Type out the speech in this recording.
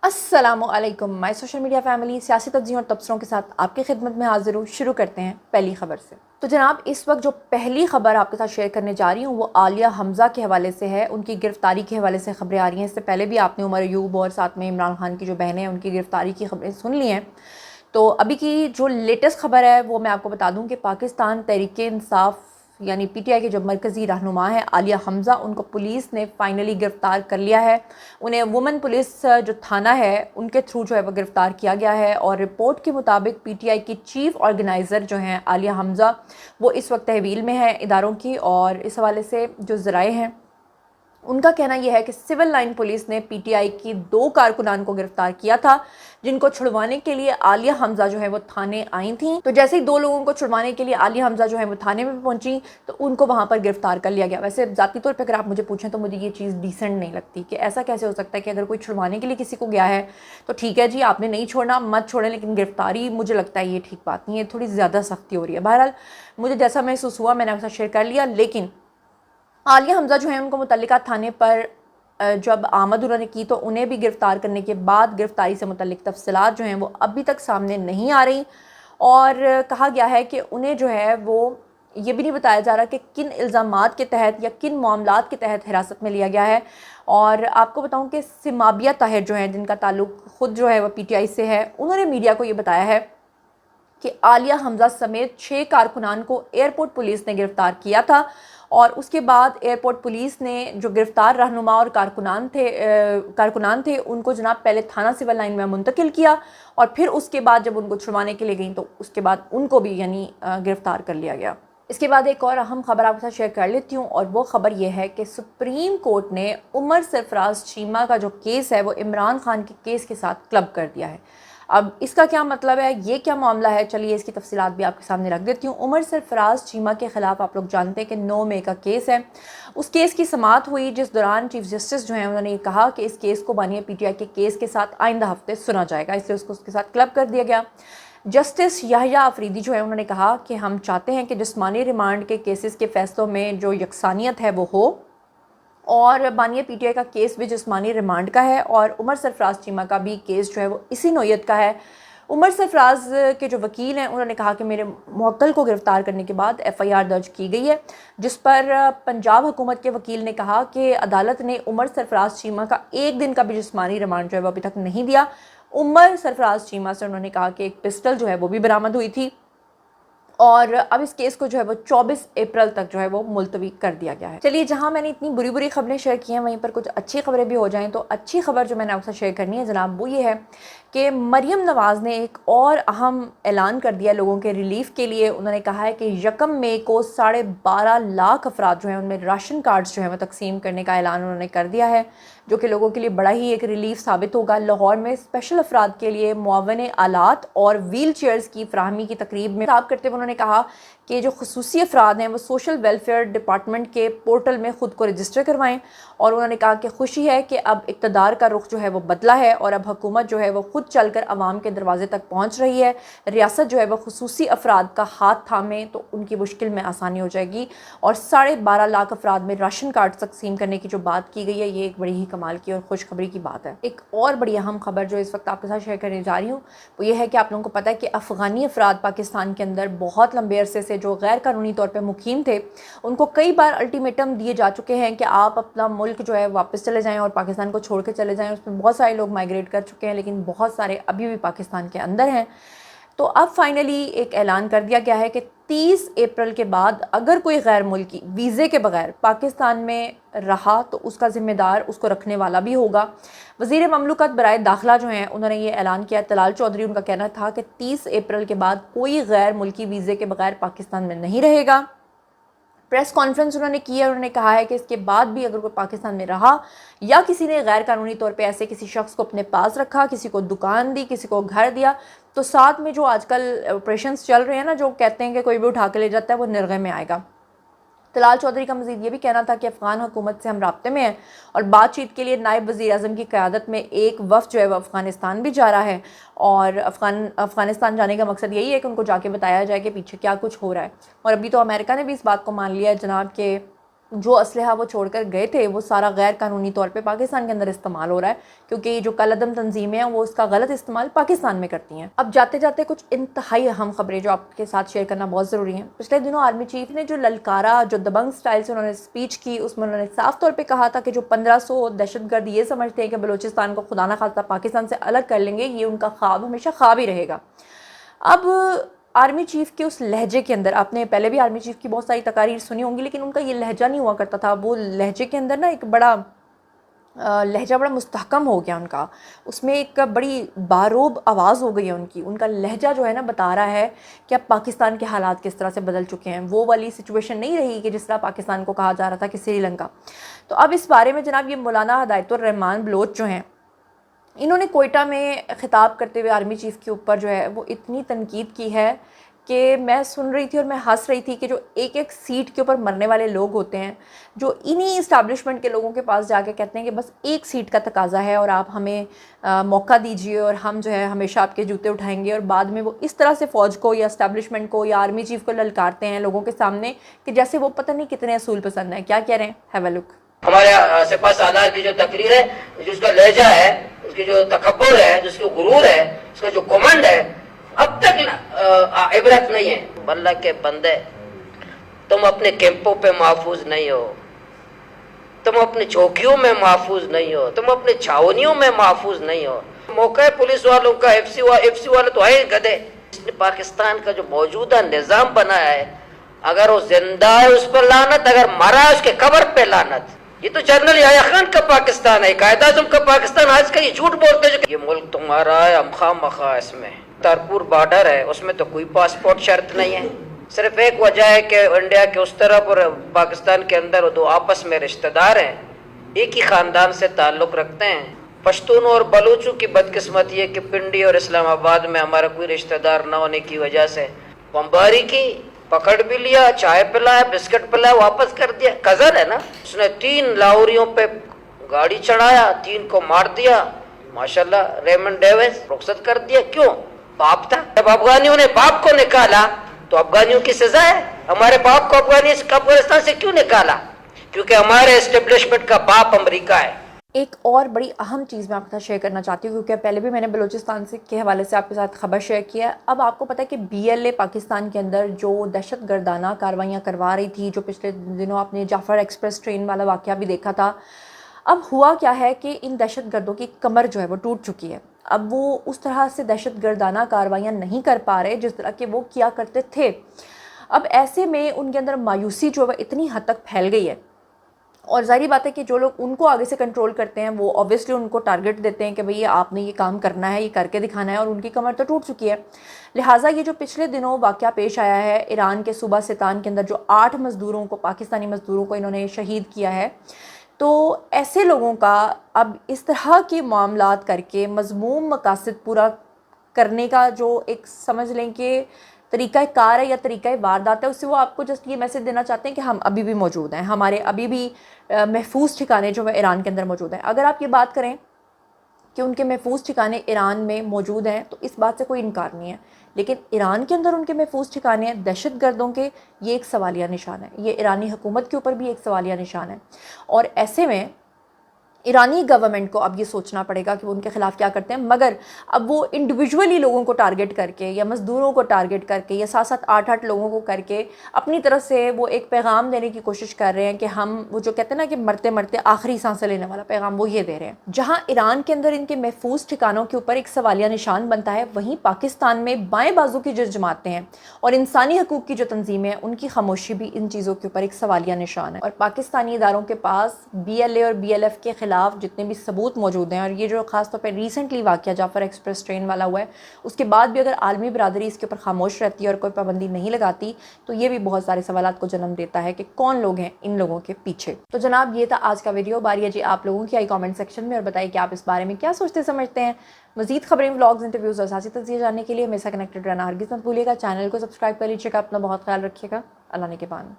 अस्सलामु अलैकुम my social media family, सियासी तब्ज़ीर और तबसरों के साथ आपकी खिदमत में हाजिर हूँ। शुरू करते हैं पहली खबर से। तो जनाब, इस वक्त जो पहली खबर आपके साथ शेयर करने जा रही हूँ वो आलिया हमज़ा के हवाले से है। उनकी गिरफ़्तारी के हवाले से खबरें आ रही हैं। इससे पहले भी आपने उमर अयूब और साथ में इमरान खान की जो बहनें हैं उनकी गिरफ़्तारी की खबरें सुन ली हैं। तो अभी की जो लेटेस्ट खबर है वो मैं आपको बता दूं कि पाकिस्तान तहरीक-ए-इंसाफ यानी पीटीआई के जो मरकज़ी रहनुमा है आलिया हमज़ा, उनको पुलिस ने फाइनली गिरफ़्तार कर लिया है। उन्हें वुमेन पुलिस जो थाना है उनके थ्रू जो है वो गिरफ़्तार किया गया है। और रिपोर्ट के मुताबिक पीटीआई की चीफ़ ऑर्गेनाइज़र जो हैं आलिया हमज़ा, वो इस वक्त तहवील में है इदारों की। और इस हवाले से जो ज़राए हैं उनका कहना यह है कि सिविल लाइन पुलिस ने पीटीआई की 2 कारकुनान को गिरफ्तार किया था, जिनको छुड़वाने के लिए आलिया हमज़ा जो है वो थाने आई थी। तो जैसे ही 2 लोगों को छुड़वाने के लिए आलिया हमज़ा जो है वो थाने में पहुंची तो उनको वहां पर गिरफ्तार कर लिया गया। वैसे ज़ाती तौर पर अगर आप मुझे पूछें तो मुझे ये चीज़ डिसेंट नहीं लगती कि ऐसा कैसे हो सकता है कि अगर कोई छुड़वाने के लिए किसी को गया है तो ठीक है जी, आपने नहीं छोड़ना मत छोड़ें, लेकिन गिरफ्तारी मुझे लगता है ये ठीक बात नहीं है, थोड़ी ज़्यादा सख्ती हो रही है। बहरहाल मुझे जैसा महसूस हुआ मैंने आपके साथ शेयर कर लिया। लेकिन आलिया हमज़ा जो है उनको मुतल्लिका थाने पर जब आमद उन्होंने की तो उन्हें भी गिरफ़्तार करने के बाद गिरफ़्तारी से मुतल्लिक तफसीलात जो हैं वो अभी तक सामने नहीं आ रही। और कहा गया है कि उन्हें जो है वो ये भी नहीं बताया जा रहा कि किन इल्ज़ामात के तहत या किन मामलात के तहत हिरासत में लिया गया है। और आपको बताऊं कि सिमाबिया ताहिर जो हैं, जिनका ताल्लुक़ ख़ुद जो है वो पीटीआई से है, उन्होंने मीडिया को ये बताया है कि आलिया हमज़ा समेत 6 कारकुनान को एयरपोर्ट पुलिस ने गिरफ़्तार किया था। और उसके बाद एयरपोर्ट पुलिस ने जो गिरफ़्तार रहनुमा और कारकुनान थे उनको जनाब पहले थाना सिविल लाइन में मुंतकिल किया और फिर उसके बाद जब उनको छुड़वाने के लिए गई तो उसके बाद उनको भी यानी गिरफ़्तार कर लिया गया। इसके बाद एक और अहम खबर आपके साथ शेयर कर लेती हूँ और वो ख़बर ये है कि सुप्रीम कोर्ट ने उमर सरफराज चीमा का जो केस है वो इमरान खान के केस के साथ क्लब कर दिया है। अब इसका क्या मतलब है, ये क्या मामला है, चलिए इसकी तफसीलात भी आपके सामने रख देती हूँ। उमर सरफराज चीमा के ख़िलाफ़ आप लोग जानते हैं कि 9 मई का केस है। उस केस की समाअत हुई जिस दौरान चीफ जस्टिस जो हैं उन्होंने ये कहा कि इस केस को बानिया पीटीआई के केस के साथ आइंदा हफ्ते सुना जाएगा, इसलिए उसको उसके साथ क्लब कर दिया गया। जस्टिस याहिया अफरीदी जो है उन्होंने कहा कि हम चाहते हैं कि जिस्मानी रिमांड के केसेस के फ़ैसलों में जो यकसानियत है वो हो और बानिया पीटीआई का केस भी जिस्मानी रिमांड का है और उमर सरफराज चीमा का भी केस जो है वो इसी नौयत का है। उमर सरफराज के जो वकील हैं उन्होंने कहा कि मेरे मुवक्किल को गिरफ़्तार करने के बाद एफआईआर दर्ज की गई है, जिस पर पंजाब हुकूमत के वकील ने कहा कि अदालत ने उमर सरफराज चीमा का 1 दिन का भी जिस्मानी रिमांड जो है वो अभी तक नहीं दिया। उमर सरफराज चीमा से उन्होंने कहा कि एक पिस्टल जो है वो भी बरामद हुई थी और अब इस केस को जो है वो 24 अप्रैल तक जो है वो मुलतवी कर दिया गया है। चलिए, जहां मैंने इतनी बुरी बुरी खबरें शेयर की हैं वहीं पर कुछ अच्छी खबरें भी हो जाएं। तो अच्छी खबर जो मैंने आपसे शेयर करनी है जनाब वो ये है कि मरियम नवाज़ ने एक और अहम ऐलान कर दिया लोगों के रिलीफ के लिए। उन्होंने कहा है कि 1 मई को 12.5 लाख अफराद जो हैं उनमें राशन कार्ड्स जो है वो तकसीम करने का ऐलान उन्होंने कर दिया है, जो कि लोगों के लिए बड़ा ही एक रिलीफ साबित होगा। लाहौर में स्पेशल अफराद के लिए मुआवने आलात और व्हील चेयर्स की फराहमी की तकरीब में खिताब करते हुए उन्होंने कहा कि जो खसूसी अफराद हैं वो सोशल वेलफेयर डिपार्टमेंट के पोर्टल में ख़ुद को रजिस्टर करवाएं। और उन्होंने कहा कि खुशी है कि अब इक़्तिदार का रुख जो है वो बदला है और अब हुकूमत जो है वो खुद चलकर आवाम के दरवाजे तक पहुँच रही है। रियासत जो है वो खसूसी अफराद का हाथ थामे तो उनकी मुश्किल में आसानी हो जाएगी। और 12.5 लाख अफराद में राशन कार्ड तकसीम करने की जो बात की गई है ये एक बड़ी ही कमाल की और खुशखबरी की बात है। एक और बड़ी अहम खबर जो इस वक्त आपके साथ शेयर करने जा रही हूँ वो ये है कि आप लोगों को पता है कि अफ़गानी अफराद पाकिस्तान के अंदर बहुत लंबे अरसे से जो गैर कानूनी तौर पर मुकीम थे उनको कई बार अल्टीमेटम दिए जा चुके हैं कि आप अपना मुल्क जो है वापस चले जाएं और पाकिस्तान को छोड़ के चले जाएं। उसमें बहुत सारे लोग माइग्रेट कर चुके हैं लेकिन बहुत सारे अभी भी पाकिस्तान के अंदर हैं। तो अब फाइनली एक ऐलान कर दिया गया है कि 30 अप्रैल के बाद अगर कोई गैर मुल्की वीज़े के बगैर पाकिस्तान में रहा तो उसका ज़िम्मेदार उसको रखने वाला भी होगा। वज़ीर ममलूकत बराए दाखिला जो हैं उन्होंने ये ऐलान किया। तलाल चौधरी उनका कहना था कि 30 अप्रैल के बाद कोई गैर मुल्की वीज़े के बगैर पाकिस्तान में नहीं रहेगा। प्रेस कॉन्फ्रेंस उन्होंने की है, उन्होंने कहा है कि इसके बाद भी अगर कोई पाकिस्तान में रहा या किसी ने गैर कानूनी तौर पे ऐसे किसी शख्स को अपने पास रखा, किसी को दुकान दी, किसी को घर दिया, तो साथ में जो आजकल ऑपरेशंस चल रहे हैं ना, जो कहते हैं कि कोई भी उठा के ले जाता है वो निर्गय में आएगा। तलाल चौधरी का मज़ीद ये भी कहना था कि अफ़गान हुकूमत से हम राब्ते में हैं और बातचीत के लिए नायब वज़ीर आज़म की क़यादत में एक वफ़द जो है वह अफ़गानिस्तान भी जा रहा है। और अफ़गानिस्तान जाने का मकसद यही है कि उनको जाके बताया जाए कि पीछे क्या कुछ हो रहा है। और अभी तो अमेरिका ने भी इस बात को मान लिया है जनाब कि جو اسلحہ وہ چھوڑ کر گئے تھے وہ سارا غیر قانونی طور پہ پاکستان کے اندر استعمال ہو رہا ہے، کیونکہ یہ جو کالعدم تنظیمیں ہیں وہ اس کا غلط استعمال پاکستان میں کرتی ہیں۔ اب جاتے جاتے کچھ انتہائی اہم خبریں جو آپ کے ساتھ شیئر کرنا بہت ضروری ہیں۔ پچھلے دنوں آرمی چیف نے جو للکارا، جو دبنگ سٹائل سے انہوں نے سپیچ کی، اس میں انہوں نے صاف طور پہ کہا تھا کہ جو 1500 دہشت گرد یہ سمجھتے ہیں کہ بلوچستان کو خدا نہ خواستہ پاکستان سے الگ کر لیں گے، یہ ان کا خواب ہمیشہ خواب ہی رہے گا۔ اب آرمی چیف کے اس لہجے کے اندر، آپ نے پہلے بھی آرمی چیف کی بہت ساری تقاریر سنی ہوں گی، لیکن ان کا یہ لہجہ نہیں ہوا کرتا تھا، وہ لہجے کے اندر نا ایک بڑا لہجہ بڑا مستحکم ہو گیا ان کا، اس میں ایک بڑی باروب آواز ہو گئی ہے ان کی، ان کا لہجہ جو ہے نا بتا رہا ہے کہ اب پاکستان کے حالات کس طرح سے بدل چکے ہیں، وہ والی سچویشن نہیں رہی کہ جس طرح پاکستان کو کہا جا رہا تھا کہ سری لنکا۔ تو اب اس بارے میں جناب یہ مولانا ہدایت الرحمان بلوچ جو ہیں، انہوں نے کوئٹہ میں خطاب کرتے ہوئے آرمی چیف کے اوپر جو ہے وہ اتنی تنقید کی ہے کہ میں سن رہی تھی اور میں ہنس رہی تھی کہ جو ایک ایک سیٹ کے اوپر مرنے والے لوگ ہوتے ہیں، جو انہی اسٹیبلشمنٹ کے لوگوں کے پاس جا کے کہتے ہیں کہ بس ایک سیٹ کا تقاضا ہے اور آپ ہمیں موقع دیجیے اور ہم جو ہے ہمیشہ آپ کے جوتے اٹھائیں گے، اور بعد میں وہ اس طرح سے فوج کو یا اسٹیبلشمنٹ کو یا آرمی چیف کو للکارتے ہیں لوگوں کے سامنے کہ جیسے وہ پتہ نہیں کتنے اصول پسند ہیں۔ کیا کہہ رہے ہیں؟ ہیو اے لک۔ ہمارے سپاہ سالار کی جو تقریر ہے، جس کا لہجہ ہے، اس کی جو تکبر ہے، جس کی غرور ہے، اس کا جو کمنڈ ہے، اب تک عبرت نہیں ہے۔ اللہ کے بندے، تم اپنے کیمپوں پہ محفوظ نہیں ہو، تم اپنی چوکیوں میں محفوظ نہیں ہو، تم اپنی چھاونیوں میں محفوظ نہیں ہو۔ موقع ہے پولیس والوں کا، ایف سی والے تو ہے گدھے۔ اس نے پاکستان کا جو موجودہ نظام بنایا ہے، اگر وہ زندہ ہے اس پر لعنت، اگر مرا ہے اس کے قبر پہ لعنت۔ یہ تو جنرل یحییٰ خان کا پاکستان ہے، قائد اعظم کا پاکستان۔ آج کا یہ جھوٹ بولتے جو کہ یہ ملک تمہارا ہے، ہم خواہ مخواہ اس میں تارپور بارڈر ہے، اس میں تو کوئی پاسپورٹ شرط نہیں ہے۔ صرف ایک وجہ ہے کہ انڈیا کے اس طرف اور پاکستان کے اندر وہ دو آپس میں رشتہ دار ہیں، ایک ہی خاندان سے تعلق رکھتے ہیں۔ پشتونوں اور بلوچوں کی بدقسمتی ہے کہ پنڈی اور اسلام آباد میں ہمارا کوئی رشتہ دار نہ ہونے کی وجہ سے بمباری کی، پکڑ بھی لیا، چائے پلایا، بسکٹ پلایا، واپس کر دیا۔ کزن ہے نا، اس نے 3 لاہوریوں پہ گاڑی چڑھایا، 3 کو مار دیا، ماشاءاللہ۔ ریمنڈ ڈیوس رخصت کر دیا، کیوں؟ باپ تھا۔ جب افغانیوں نے باپ کو نکالا تو افغانیوں کی سزا ہے۔ ہمارے باپ کو افغانستان سے کیوں نکالا؟ کیونکہ ہمارے اسٹیبلشمنٹ کا باپ امریکہ ہے۔ ایک اور بڑی اہم چیز میں آپ کے ساتھ شیئر کرنا چاہتی ہوں، کیونکہ پہلے بھی میں نے بلوچستان سے کے حوالے سے آپ کے ساتھ خبر شیئر کیا ہے۔ اب آپ کو پتہ ہے کہ بی ایل اے پاکستان کے اندر جو دہشت گردانہ کارروائیاں کروا رہی تھی، جو پچھلے دنوں آپ نے جعفر ایکسپریس ٹرین والا واقعہ بھی دیکھا تھا، اب ہوا کیا ہے کہ ان دہشت گردوں کی کمر جو ہے وہ ٹوٹ چکی ہے۔ اب وہ اس طرح سے دہشت گردانہ کارروائیاں نہیں کر پا رہے جس طرح کہ وہ کیا کرتے تھے۔ اب ایسے میں ان کے اندر مایوسی جو ہے اتنی حد تک پھیل گئی ہے، اور ظاہری بات ہے کہ جو لوگ ان کو آگے سے کنٹرول کرتے ہیں وہ اوبویسلی ان کو ٹارگٹ دیتے ہیں کہ بھئی آپ نے یہ کام کرنا ہے، یہ کر کے دکھانا ہے، اور ان کی کمر تو ٹوٹ چکی ہے۔ لہٰذا یہ جو پچھلے دنوں واقعہ پیش آیا ہے ایران کے صوبہ سیستان کے اندر، جو 8 مزدوروں کو، پاکستانی مزدوروں کو انہوں نے شہید کیا ہے، تو ایسے لوگوں کا اب اس طرح کے معاملات کر کے مذموم مقاصد پورا کرنے کا جو ایک سمجھ لیں کہ طریقہ کار ہے یا طریقہ واردات ہے، اس سے وہ آپ کو جسٹ یہ میسج دینا چاہتے ہیں کہ ہم ابھی بھی موجود ہیں، ہمارے ابھی بھی محفوظ ٹھکانے جو ہے ایران کے اندر موجود ہیں۔ اگر آپ یہ بات کریں کہ ان کے محفوظ ٹھکانے ایران میں موجود ہیں تو اس بات سے کوئی انکار نہیں ہے، لیکن ایران کے اندر ان کے محفوظ ٹھکانے ہیں دہشت گردوں کے، یہ ایک سوالیہ نشان ہے، یہ ایرانی حکومت کے اوپر بھی ایک سوالیہ نشان ہے۔ اور ایسے میں ایرانی گورنمنٹ کو اب یہ سوچنا پڑے گا کہ وہ ان کے خلاف کیا کرتے ہیں، مگر اب وہ انڈیویجولی لوگوں کو ٹارگٹ کر کے یا مزدوروں کو ٹارگٹ کر کے یا 7-7 8-8 لوگوں کو کر کے اپنی طرف سے وہ ایک پیغام دینے کی کوشش کر رہے ہیں کہ ہم، وہ جو کہتے ہیں نا کہ مرتے مرتے آخری سانسیں لینے والا پیغام، وہ یہ دے رہے ہیں۔ جہاں ایران کے اندر ان کے محفوظ ٹھکانوں کے اوپر ایک سوالیہ نشان بنتا ہے، وہیں پاکستان میں بائیں بازو کی جو جماعتیں ہیں اور انسانی حقوق کی جو تنظیمیں ہیں، ان کی خاموشی بھی ان چیزوں کے اوپر ایک سوالیہ نشان ہے۔ اور پاکستانی اداروں کے پاس بی ایل اے اور بی ایل ایف کے خلاف جتنے بھی ثبوت موجود ہیں، اور یہ جو خاص طور پہ ریسنٹلی واقعہ جعفر ایکسپریس ٹرین والا ہوا ہے، اس کے بعد بھی اگر عالمی برادری اس کے اوپر خاموش رہتی ہے اور کوئی پابندی نہیں لگاتی، تو یہ بھی بہت سارے سوالات کو جنم دیتا ہے کہ کون لوگ ہیں ان لوگوں کے پیچھے۔ تو جناب یہ تھا آج کا ویڈیو، باری ہے جی آپ لوگوں کی آئی کامنٹ سیکشن میں، اور بتائیے کہ آپ اس بارے میں کیا سوچتے سمجھتے ہیں۔ مزید خبریں، ولاگز، انٹرویوز اور سیاسی تجزیے جاننے کے لیے میرے ساتھ کنیکٹڈ رہنا ہرگز مت بھولیے گا۔ چینل کو سبسکرائب کر لیجیے گا، اپنا بہت خیال رکھیے گا۔ اللہ نے کے بان۔